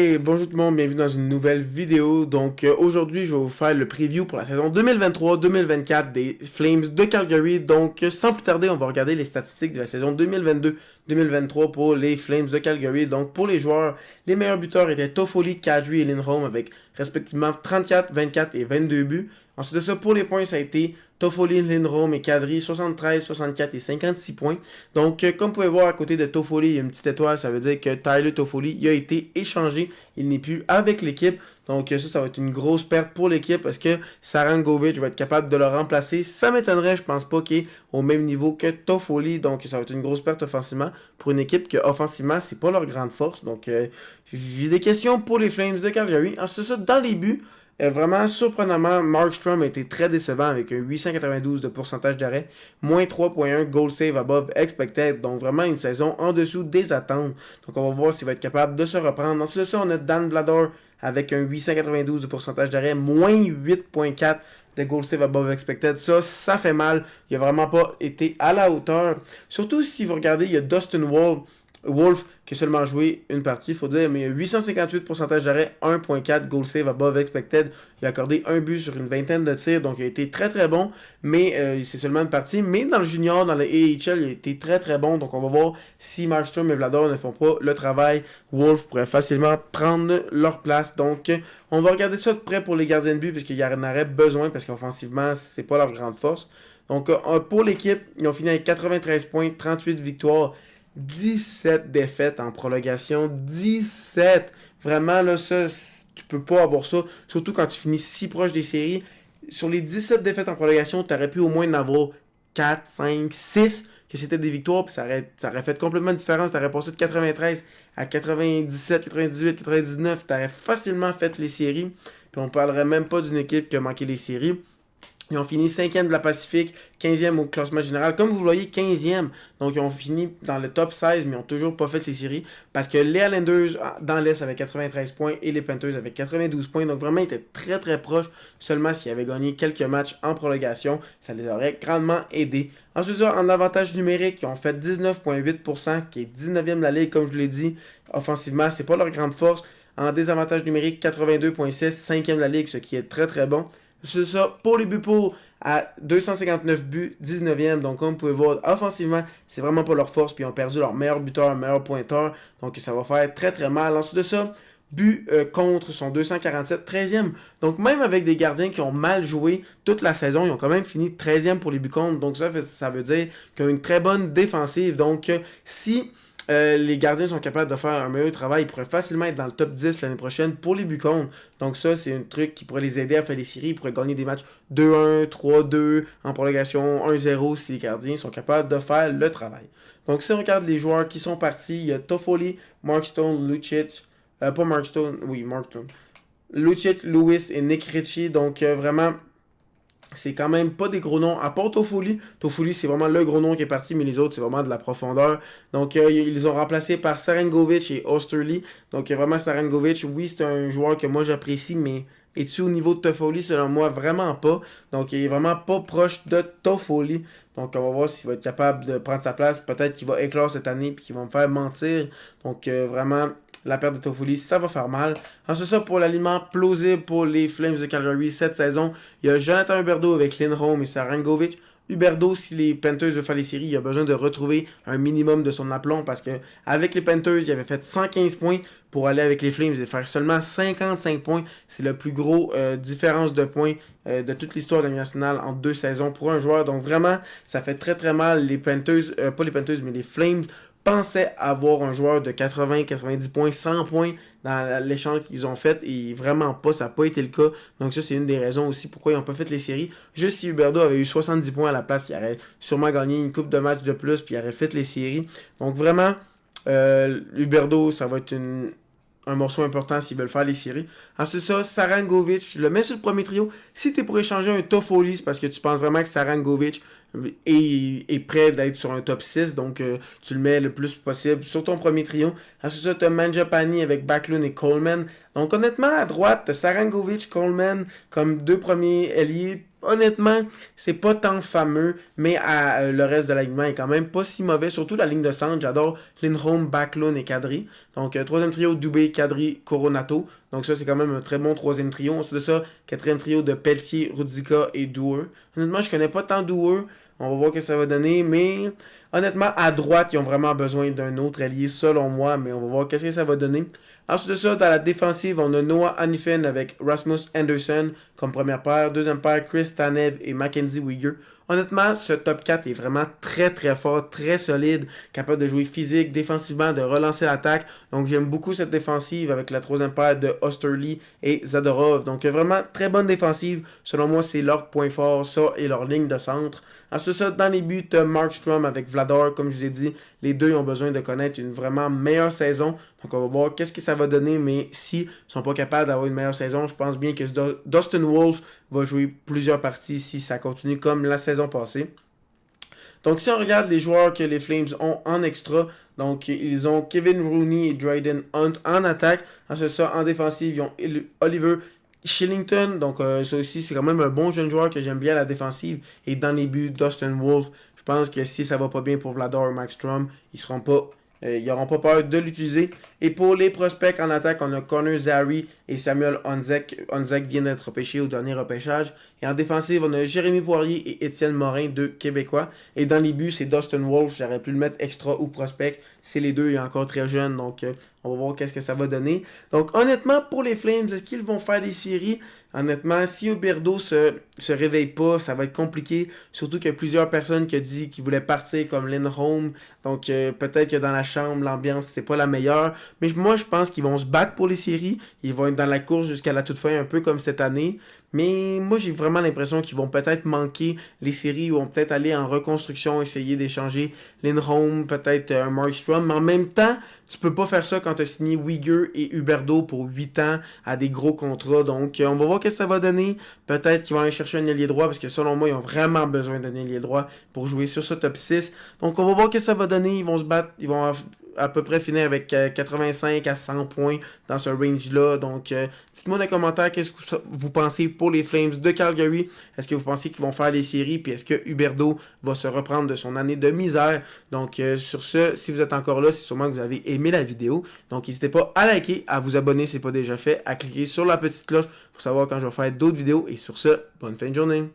Hey, bonjour tout le monde, bienvenue dans une nouvelle vidéo. Donc aujourd'hui, je vais vous faire le preview pour la saison 2023-2024 des Flames de Calgary. Donc sans plus tarder, on va regarder les statistiques de la saison 2022-2023 pour les Flames de Calgary. Donc pour les joueurs, les meilleurs buteurs étaient Toffoli, Kadri et Lindholm avec respectivement 34, 24 et 22 buts. Ensuite de ça, pour les points, ça a été Toffoli, Lindholm et Kadri, 73, 64 et 56 points. Donc, comme vous pouvez voir, à côté de Toffoli, il y a une petite étoile. Ça veut dire que Tyler Toffoli il a été échangé. Il n'est plus avec l'équipe. Donc, ça va être une grosse perte pour l'équipe parce que Sarangovic va être capable de le remplacer. Ça m'étonnerait, je pense pas qu'il est au même niveau que Toffoli. Donc, ça va être une grosse perte offensivement pour une équipe que, offensivement, c'est pas leur grande force. Donc, j'ai des questions pour les Flames de Calgary. Ensuite, ça, dans les buts, vraiment, surprenamment, Markstrom a été très décevant avec un 892 de pourcentage d'arrêt, moins 3.1 goal save above expected. Donc vraiment une saison en dessous des attentes. Donc on va voir s'il va être capable de se reprendre. Ensuite de ça, on a Dan Vlador avec un 892 de pourcentage d'arrêt, moins 8.4 de goal save above expected. Ça fait mal. Il n'a vraiment pas été à la hauteur. Surtout si vous regardez, il y a Dustin Wolf qui a seulement joué une partie, il faut dire, mais 858% d'arrêt, 1.4 goal save above expected. Il a accordé un but sur une vingtaine de tirs, donc il a été très très bon, mais c'est seulement une partie. Mais dans le junior, dans le AHL, il a été très très bon, donc on va voir si Markstrom et Vlador ne font pas le travail. Wolf pourrait facilement prendre leur place, donc on va regarder ça de près pour les gardiens de but, parce qu'il y en aurait besoin, parce qu'offensivement, c'est pas leur grande force. Donc pour l'équipe, ils ont fini avec 93 points, 38 victoires, 17 défaites en prolongation. 17! Vraiment, là, ça, tu peux pas avoir ça. Surtout quand tu finis si proche des séries. Sur les 17 défaites en prolongation, tu aurais pu au moins en avoir 4, 5, 6 que c'était des victoires. Puis ça aurait fait complètement différence. Tu aurais passé de 93 à 97, 98, 99. Tu aurais facilement fait les séries. Puis on parlerait même pas d'une équipe qui a manqué les séries. Ils ont fini 5e de la Pacifique, 15e au classement général. Comme vous voyez, 15e. Donc, ils ont fini dans le top 16, mais ils n'ont toujours pas fait les séries. Parce que les Islanders, dans l'Est, avaient 93 points et les Panthers avaient 92 points. Donc, vraiment, ils étaient très, très proches. Seulement s'ils avaient gagné quelques matchs en prolongation, ça les aurait grandement aidés. Ensuite, en avantage numérique, ils ont fait 19,8%, qui est 19e de la Ligue, comme je vous l'ai dit. Offensivement, c'est pas leur grande force. En désavantage numérique, 82,6, 5e de la Ligue, ce qui est très, très bon. C'est ça, pour les buts pour à 259 buts, 19e. Donc, comme vous pouvez voir, offensivement, c'est vraiment pas leur force. Puis, ils ont perdu leur meilleur buteur, meilleur pointeur. Donc, ça va faire très très mal. Ensuite de ça, buts contre sont 247, 13e. Donc, même avec des gardiens qui ont mal joué toute la saison, ils ont quand même fini 13e pour les buts contre. Donc, ça veut dire qu'ils ont une très bonne défensive. Donc, si les gardiens sont capables de faire un meilleur travail, ils pourraient facilement être dans le top 10 l'année prochaine pour les buts contre. Donc ça, c'est un truc qui pourrait les aider à faire les séries. Ils pourraient gagner des matchs 2-1, 3-2, en prolongation 1-0 si les gardiens sont capables de faire le travail. Donc si on regarde les joueurs qui sont partis, il y a Toffoli, Markstone, Lucic, pas Markstone, oui, Markstone, Lucic, Lewis et Nick Ritchie. Donc vraiment, c'est quand même pas des gros noms, à part Toffoli. Toffoli, c'est vraiment le gros nom qui est parti, mais les autres, c'est vraiment de la profondeur. Donc, ils ont remplacé par Sarangovic et Osterley. Donc, vraiment, Sarangovic, oui, c'est un joueur que moi, j'apprécie, mais est-tu au niveau de Toffoli? Selon moi, vraiment pas. Donc, il est vraiment pas proche de Toffoli. Donc, on va voir s'il va être capable de prendre sa place. Peut-être qu'il va éclore cette année, puis qu'il va me faire mentir. Donc, vraiment, la perte de Toffoli, ça va faire mal. Ensuite, ça, pour l'aliment plausible pour les Flames de Calgary cette saison, il y a Jonathan Huberdeau avec Lindholm et Sarangovic. Huberdeau, si les Panthers veulent faire les séries, il a besoin de retrouver un minimum de son aplomb parce que avec les Panthers, il avait fait 115 points pour aller avec les Flames et faire seulement 55 points. C'est le plus gros différence de points de toute l'histoire de la Ligue nationale en 2 saisons pour un joueur. Donc vraiment, ça fait très très mal. Les Panthers, pas les Panthers, mais les Flames pensaient avoir un joueur de 80, 90 points, 100 points dans l'échange qu'ils ont fait et vraiment pas, ça n'a pas été le cas. Donc ça, c'est une des raisons aussi pourquoi ils n'ont pas fait les séries. Juste si Huberdeau avait eu 70 points à la place, il aurait sûrement gagné une coupe de match de plus puis il aurait fait les séries. Donc vraiment, Huberdeau, ça va être un morceau important s'ils veulent faire les séries. Ensuite ça, Sarangovic, je le mets sur le premier trio. Si tu es pour échanger un Toffoli, c'est parce que tu penses vraiment que Sarangovic est prêt d'être sur un top 6, donc tu le mets le plus possible sur ton premier trio. Ensuite ça, tu as Mangiapane avec Backlund et Coleman. Donc honnêtement, à droite, tu as Sarangovic, Coleman comme 2 premiers ailiers. honnêtement, c'est pas tant fameux, mais le reste de l'alignement est quand même pas si mauvais. Surtout la ligne de centre, j'adore Lindholm, Backlund et Kadri. Donc, troisième trio, Dubé, Kadri, Coronato. Donc ça, c'est quand même un très bon troisième trio. Ensuite de ça, quatrième trio de Pelletier, Rudika et Douer. Honnêtement, je connais pas tant Douer. On va voir ce que ça va donner, mais honnêtement, à droite, ils ont vraiment besoin d'un autre allié, selon moi, mais on va voir qu'est-ce que ça va donner. Ensuite de ça, dans la défensive, on a Noah Hanifin avec Rasmus Anderson comme première paire. Deuxième paire, Chris Tanev et Mackenzie Weegar. Honnêtement, ce top 4 est vraiment très très fort, très solide, capable de jouer physique, défensivement, de relancer l'attaque. Donc j'aime beaucoup cette défensive avec la troisième paire de Osterley et Zadorov. Donc vraiment très bonne défensive. Selon moi, c'est leur point fort, ça et leur ligne de centre. Ensuite ça, dans les buts, Markstrom avec Vladar, comme je vous ai dit, les deux ont besoin de connaître une vraiment meilleure saison. Donc on va voir qu'est-ce que ça va donner, mais s'ils ne sont pas capables d'avoir une meilleure saison, je pense bien que Dustin Wolf va jouer plusieurs parties si ça continue comme la saison passée. Donc si on regarde les joueurs que les Flames ont en extra, donc ils ont Kevin Rooney et Dryden Hunt en attaque. Ensuite ça, en défensive, ils ont Oliver Shillington, donc ça aussi c'est quand même un bon jeune joueur que j'aime bien à la défensive. Et dans les buts, Dustin Wolf, je pense que si ça va pas bien pour Vladar ou Markstrom, ils n'auront pas peur de l'utiliser. Et pour les prospects en attaque, on a Connor Zary et Samuel Honzek. Honzek vient d'être repêché au dernier repêchage. Et en défensive, on a Jérémy Poirier et Étienne Morin, deux Québécois. Et dans les buts, c'est Dustin Wolf. J'aurais pu le mettre extra ou prospect. C'est les deux, il est encore très jeune. Donc, on va voir qu'est-ce que ça va donner. Donc, honnêtement, pour les Flames, est-ce qu'ils vont faire des séries? Honnêtement, si Huberdeau se réveille pas, ça va être compliqué. Surtout qu'il y a plusieurs personnes qui ont dit qu'ils voulaient partir comme Lindholm. Donc peut-être que dans la chambre, l'ambiance, c'est pas la meilleure. Mais moi, je pense qu'ils vont se battre pour les séries. Ils vont être dans la course jusqu'à la toute fin, un peu comme cette année. Mais moi, j'ai vraiment l'impression qu'ils vont peut-être manquer les séries. Ils vont peut-être aller en reconstruction, essayer d'échanger Lindholm, peut-être un Markstrom. Mais en même temps, tu peux pas faire ça quand tu as signé Weegar et Huberdeau pour 8 ans à des gros contrats. Donc, on va voir ce que ça va donner. Peut-être qu'ils vont aller chercher un ailier droit parce que selon moi, ils ont vraiment besoin d'un ailier droit pour jouer sur ce top 6. Donc, on va voir ce que ça va donner. Ils vont se battre. Ils vont à peu près finir avec 85 à 100 points dans ce range-là. Donc, dites-moi dans les commentaires qu'est-ce que vous pensez pour les Flames de Calgary. Est-ce que vous pensez qu'ils vont faire les séries? Puis est-ce que Huberdeau va se reprendre de son année de misère? Donc, sur ce, si vous êtes encore là, c'est sûrement que vous avez aimé la vidéo. Donc, n'hésitez pas à liker, à vous abonner si ce n'est pas déjà fait, à cliquer sur la petite cloche pour savoir quand je vais faire d'autres vidéos. Et sur ce, bonne fin de journée!